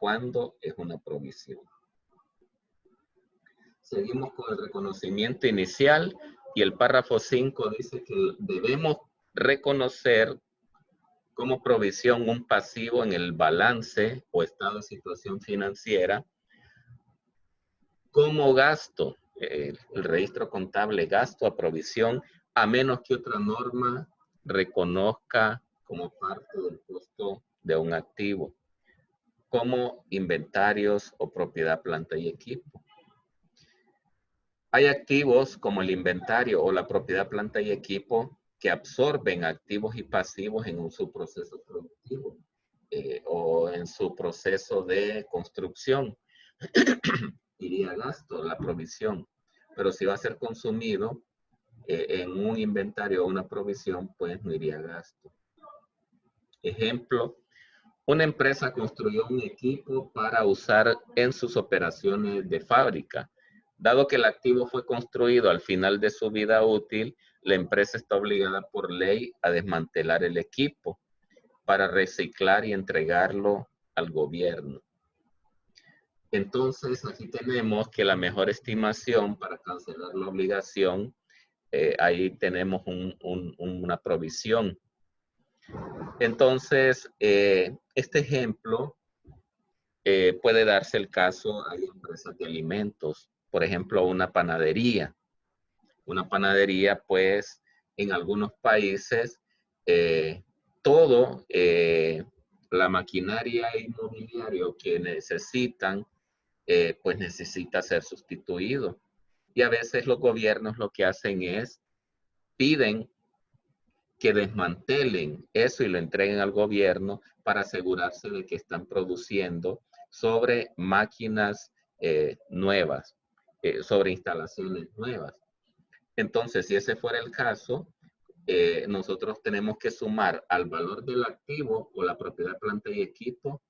cuándo es una provisión. Seguimos con el reconocimiento inicial y el párrafo 5 dice que debemos reconocer como provisión un pasivo en el balance o estado de situación financiera como gasto, el registro contable gasto a provisión, a menos que otra norma reconozca como parte del costo de un activo, como inventarios o propiedad, planta y equipo. Hay activos como el inventario o la propiedad, planta y equipo que absorben activos y pasivos en su proceso productivo o en su proceso de construcción. Iría gasto, la provisión. Pero si va a ser consumido en un inventario o una provisión, pues no iría gasto. Ejemplo, una empresa construyó un equipo para usar en sus operaciones de fábrica. Dado que el activo fue construido al final de su vida útil, la empresa está obligada por ley a desmantelar el equipo para reciclar y entregarlo al gobierno. Entonces, aquí tenemos que la mejor estimación para cancelar la obligación, ahí tenemos una provisión. Entonces, este ejemplo puede darse el caso, hay empresas de alimentos, por ejemplo, una panadería. Una panadería, pues, en algunos países, la maquinaria inmobiliaria que necesitan, pues necesita ser sustituido. Y a veces los gobiernos lo que hacen es, piden que desmantelen eso y lo entreguen al gobierno para asegurarse de que están produciendo sobre máquinas nuevas, sobre instalaciones nuevas. Entonces, si ese fuera el caso, nosotros tenemos que sumar al valor del activo o la propiedad, planta y equipo,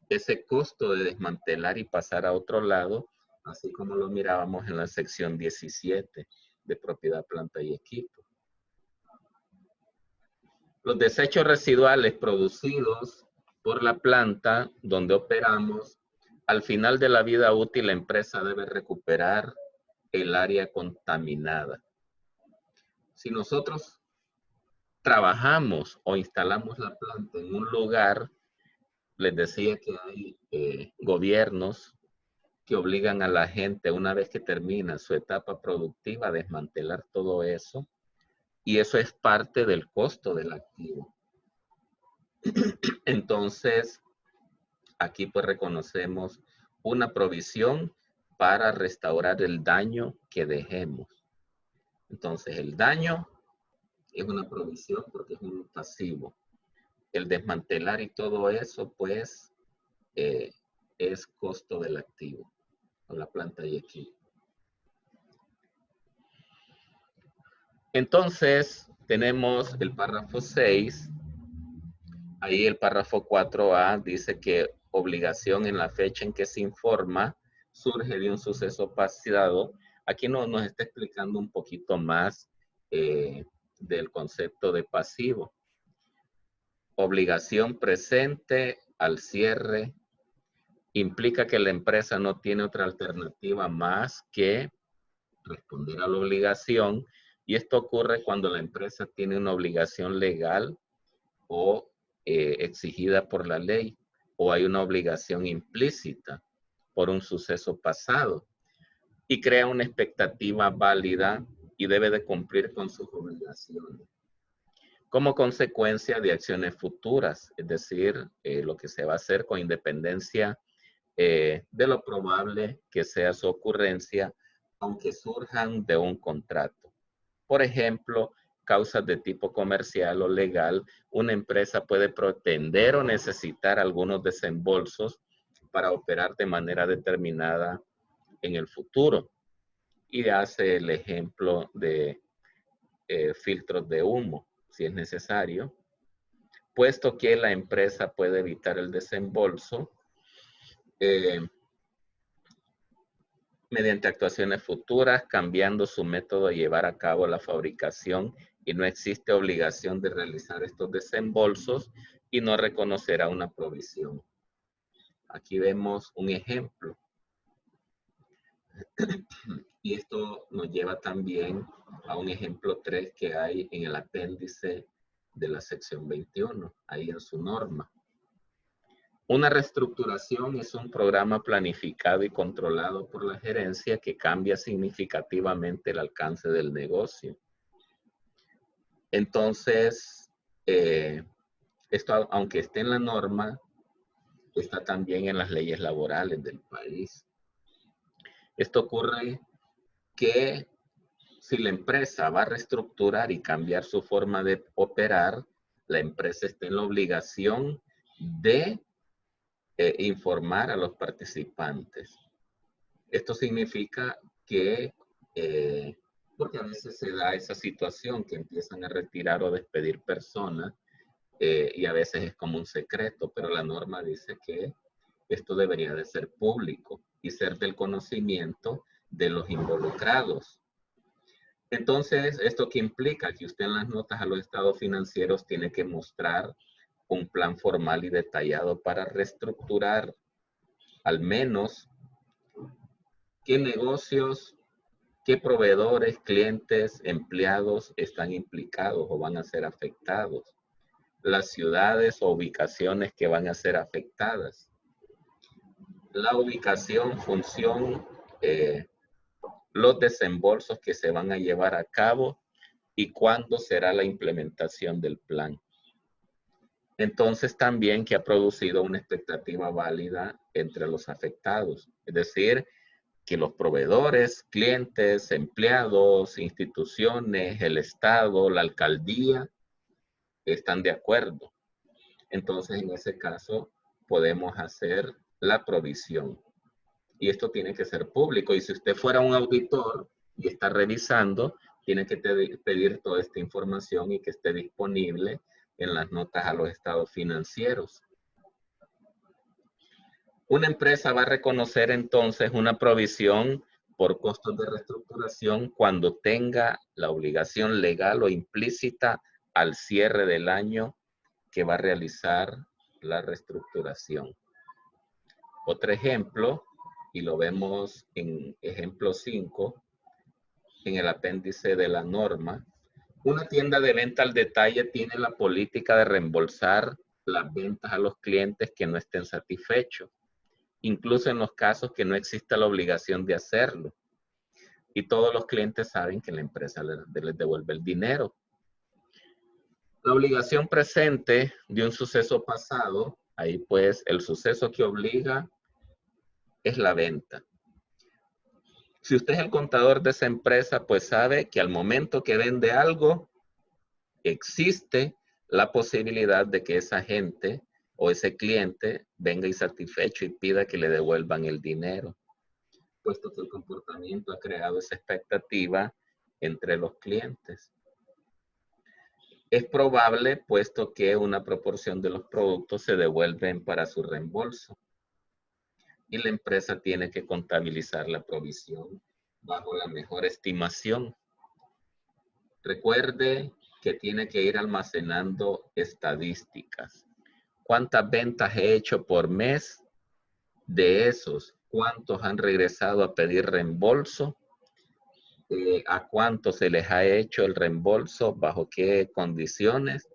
ese costo de desmantelar y pasar a otro lado, así como lo mirábamos en la sección 17 de propiedad, planta y equipo. Los desechos residuales producidos por la planta donde operamos, al final de la vida útil, la empresa debe recuperar el área contaminada. Si nosotros trabajamos o instalamos la planta en un lugar, les decía que hay gobiernos que obligan a la gente, una vez que termina su etapa productiva, a desmantelar todo eso, y eso es parte del costo del activo. Entonces, aquí pues reconocemos una provisión para restaurar el daño que dejemos. Entonces, el daño es una provisión porque es un pasivo. El desmantelar y todo eso, pues, es costo del activo, o la planta y equipo. Entonces, tenemos el párrafo 6. Ahí el párrafo 4A dice que obligación en la fecha en que se informa surge de un suceso pasado. Aquí nos está explicando un poquito más del concepto de pasivo. Obligación presente al cierre implica que la empresa no tiene otra alternativa más que responder a la obligación, y esto ocurre cuando la empresa tiene una obligación legal o exigida por la ley, o hay una obligación implícita por un suceso pasado, y crea una expectativa válida y debe de cumplir con sus obligaciones como consecuencia de acciones futuras, es decir, lo que se va a hacer con independencia de lo probable que sea su ocurrencia, aunque surjan de un contrato. Por ejemplo, causas de tipo comercial o legal, una empresa puede pretender o necesitar algunos desembolsos para operar de manera determinada en el futuro. Y hace el ejemplo de filtros de humo, si es necesario, puesto que la empresa puede evitar el desembolso mediante actuaciones futuras, cambiando su método de llevar a cabo la fabricación, y no existe obligación de realizar estos desembolsos y no reconocerá una provisión. Aquí vemos un ejemplo. Y esto nos lleva también a un ejemplo 3 que hay en el apéndice de la sección 21, ahí en su norma. Una reestructuración es un programa planificado y controlado por la gerencia que cambia significativamente el alcance del negocio. Entonces, esto, aunque esté en la norma, está también en las leyes laborales del país. Esto ocurre que si la empresa va a reestructurar y cambiar su forma de operar, la empresa está en la obligación de informar a los participantes. Esto significa que, porque a veces se da esa situación que empiezan a retirar o despedir personas y a veces es como un secreto, pero la norma dice que esto debería de ser público y ser del conocimiento de los involucrados. Entonces, ¿esto qué implica? Que usted en las notas a los estados financieros tiene que mostrar un plan formal y detallado para reestructurar al menos qué negocios, qué proveedores, clientes, empleados están implicados o van a ser afectados, las ciudades o ubicaciones que van a ser afectadas, la ubicación, función, los desembolsos que se van a llevar a cabo y cuándo será la implementación del plan. Entonces también que ha producido una expectativa válida entre los afectados, es decir, que los proveedores, clientes, empleados, instituciones, el Estado, la alcaldía, están de acuerdo. Entonces, en ese caso, podemos hacer la provisión. Y esto tiene que ser público. Y si usted fuera un auditor y está revisando, tiene que pedir toda esta información y que esté disponible en las notas a los estados financieros. Una empresa va a reconocer entonces una provisión por costos de reestructuración cuando tenga la obligación legal o implícita al cierre del año que va a realizar la reestructuración. Otro ejemplo, y lo vemos en ejemplo 5, en el apéndice de la norma, una tienda de venta al detalle tiene la política de reembolsar las ventas a los clientes que no estén satisfechos, incluso en los casos que no exista la obligación de hacerlo. Y todos los clientes saben que la empresa les devuelve el dinero. La obligación presente de un suceso pasado, ahí pues el suceso que obliga es la venta. Si usted es el contador de esa empresa, pues sabe que al momento que vende algo, existe la posibilidad de que esa gente o ese cliente venga insatisfecho y pida que le devuelvan el dinero, puesto que el comportamiento ha creado esa expectativa entre los clientes. Es probable, puesto que una proporción de los productos se devuelven para su reembolso y la empresa tiene que contabilizar la provisión bajo la mejor estimación. Recuerde que tiene que ir almacenando estadísticas. ¿Cuántas ventas he hecho por mes? De esos, ¿cuántos han regresado a pedir reembolso? ¿A cuántos se les ha hecho el reembolso? ¿Bajo qué condiciones?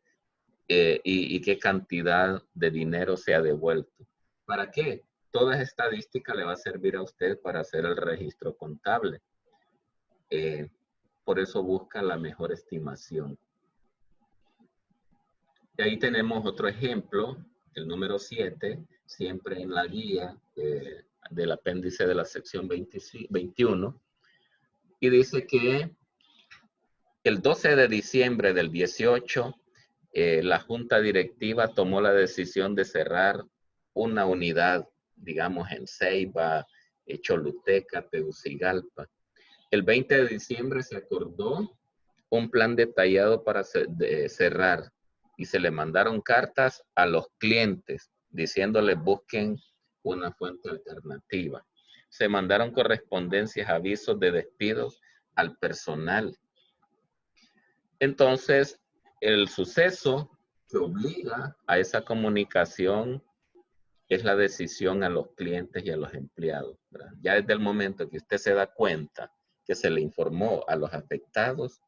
Y qué cantidad de dinero se ha devuelto. ¿Para qué? Toda esa estadística le va a servir a usted para hacer el registro contable. Por eso busca la mejor estimación. Y ahí tenemos otro ejemplo, el número 7, siempre en la guía del apéndice de la sección 21. Y dice que el 12 de diciembre del 18, la junta directiva tomó la decisión de cerrar una unidad, digamos en Ceiba, Choluteca, Tegucigalpa. El 20 de diciembre se acordó un plan detallado para cerrar y se le mandaron cartas a los clientes diciéndoles busquen una fuente alternativa. Se mandaron correspondencias, avisos de despidos al personal. Entonces, el suceso que obliga a esa comunicación es la decisión a los clientes y a los empleados, ¿verdad? Ya desde el momento que usted se da cuenta que se le informó a los afectados,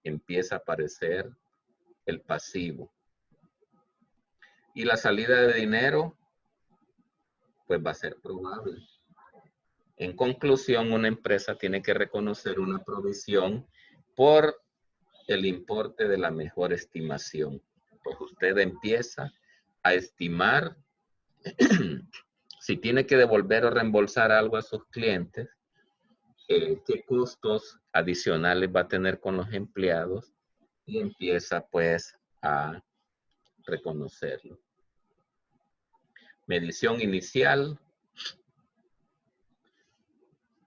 empieza a aparecer el pasivo. Y la salida de dinero, pues va a ser probable. En conclusión, una empresa tiene que reconocer una provisión por el importe de la mejor estimación. Pues usted empieza a estimar si tiene que devolver o reembolsar algo a sus clientes, qué costos adicionales va a tener con los empleados y empieza pues a reconocerlo. Medición inicial.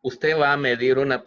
Usted va a medir una